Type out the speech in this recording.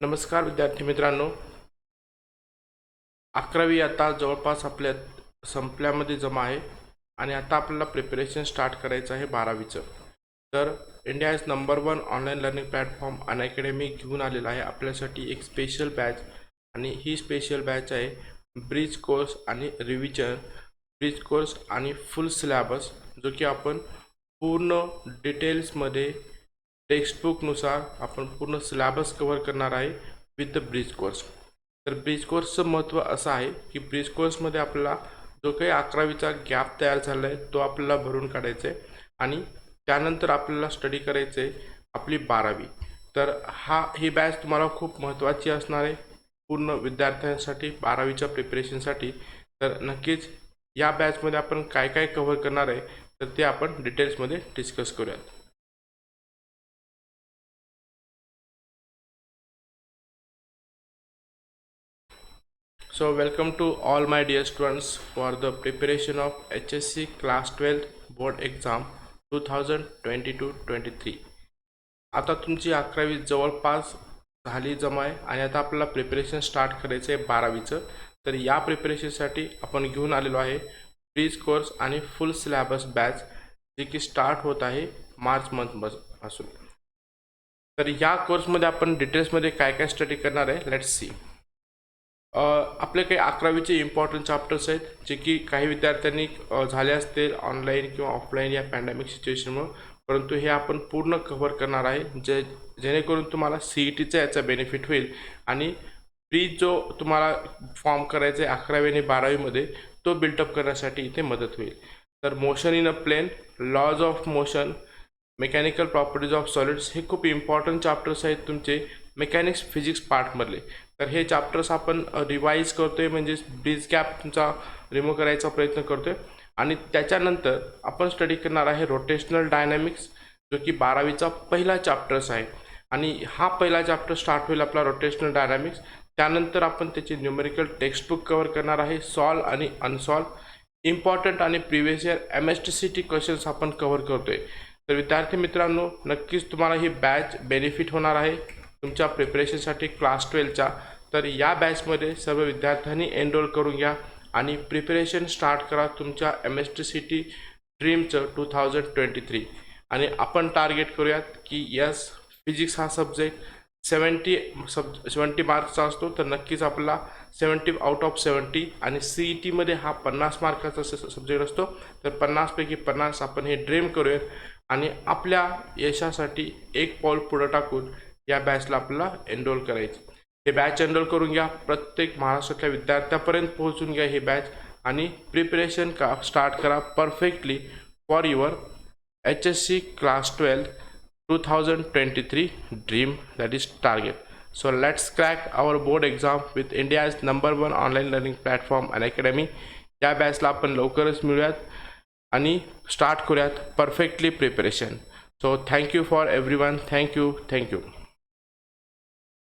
नमस्कार विद्यार्थी मित्रांनो, 11वी आता जवळपास आपल्या संपल्यामध्ये जमा आहे आणि आता आपल्याला प्रिपरेशन स्टार्ट करायचं आहे 12वीचं. तर India is number 1 online learning platform Unacademy घेऊन आलेला आहे आपल्यासाठी एक स्पेशल बॅच. आणि ही स्पेशल बॅच आहे ब्रिज कोर्स आणि रिव्हिजन, ब्रिज कोर्स आणि फुल सिलेबस, जो की आपण पूर्ण डिटेल्समध्ये टेक्स्टबुकनुसार आपण पूर्ण सिलेबस कव्हर करणार आहे विथ द ब्रिज कोर्स. तर ब्रिज कोर्सचं महत्त्व असं आहे की ब्रिज कोर्समध्ये आपल्याला जो काही 11वीचा गॅप तयार झाला आहे तो आपल्याला भरून काढायचा आहे आणि त्यानंतर आपल्याला स्टडी करायचं आहे आपली 12वी. तर ही बॅच तुम्हाला खूप महत्त्वाची असणार आहे पूर्ण विद्यार्थ्यांसाठी 12वीच्या प्रिपरेशनसाठी. तर नक्कीच या बॅचमध्ये आपण काय काय कव्हर करणार आहे तर ते आपण डिटेल्समध्ये डिस्कस करूयात. So welcome to all my dear students for the preparation of HSC class 12 board exam 2022-23. आता तुमची 11वी जवळपास झाली जमा आहे आणि आता आपल्याला प्रिपरेशन स्टार्ट करायचं आहे 12वीचं. तर या प्रिपरेशनसाठी आपण घेऊन आलेलो आहे ब्रिज कोर्स आणि फुल सिलेबस बॅच, जे की स्टार्ट होत आहे मार्च मंथपासून. तर या कोर्समध्ये आपण डिटेल्समध्ये काय काय स्टडी करणार आहे लेट्स सी. आपले काही 11वीचे इम्पॉर्टंट चॅप्टर्स आहेत जे की काही विद्यार्थ्यांनी झाले असतील ऑनलाईन किंवा ऑफलाईन या पॅन्डेमिक सिच्युएशनमुळे, परंतु हे आपण पूर्ण कव्हर करणार आहे जेणेकरून तुम्हाला CETचा याचा बेनिफिट होईल आणि ब्रिज जो तुम्हाला फॉर्म करायचा आहे 11वी आणि 12वीमध्ये तो बिल्टअप करण्यासाठी इथे मदत होईल. तर motion in a plane, laws of motion, mechanical properties of solids हे खूप इम्पॉर्टंट चॅप्टर्स आहेत तुमचे मेकॅनिक्स फिजिक्स पार्टमधले. तर हे चॅप्टर्स आपण रिवाईज करतोय, म्हणजे ब्रिज गॅप तुमचा रिमूव्ह करायचा प्रयत्न करतोय. आणि त्याच्यानंतर आपण स्टडी करणार आहे रोटेशनल डायनॅमिक्स, जो की 12वीचा पहिला चॅप्टर्स आहे. आणि हा पहिला चॅप्टर स्टार्ट होईल आपला रोटेशनल डायनॅमिक्स. त्यानंतर आपण त्याचे न्यूमेरिकल टेक्स्टबुक कव्हर करणार आहे, सॉल्व आणि अनसॉल्व, इम्पॉर्टंट आणि प्रिव्हियस इयर MHT-CET क्वेश्चन्स आपण कव्हर करतोय. तर विद्यार्थी मित्रांनो, नक्कीच तुम्हाला ही बॅच बेनिफिट होणार आहे तुमच्या प्रिपरेशनसाठी क्लास 12च्या. तर या बॅचमध्ये सर्व विद्यार्थ्यांनी एनरोल करून घ्या आणि प्रिपरेशन स्टार्ट करा तुमच्या MHT-CET ड्रीमचं 2023. आणि आपण टार्गेट करूयात की यस, फिजिक्स हा सब्जेक्ट 70 मार्क्सचा असतो, तर नक्कीच आपला 70 आउट ऑफ 70. आणि CETमध्ये हा 50 मार्काचा सब्जेक्ट असतो, तर 50पैकी 50 आपण हे ड्रीम करूयात आणि आपल्या यशासाठी एक पाऊल पुढं टाकून या बॅचला आपल्याला एनरोल करायचं. हे बॅच एनरोल करून घ्या, प्रत्येक महाराष्ट्रातल्या विद्यार्थ्यापर्यंत पोहोचून घ्या हे बॅच आणि प्रिपरेशन स्टार्ट करा perfectly for your HSC class 12 2023 dream, that is target. So let's crack our board exam with India's number 1 online learning platform Unacademy. या बॅचला आपण लवकरच मिळूयात आणि स्टार्ट करूयात perfectly preparation. So thank you for everyone. Thank you.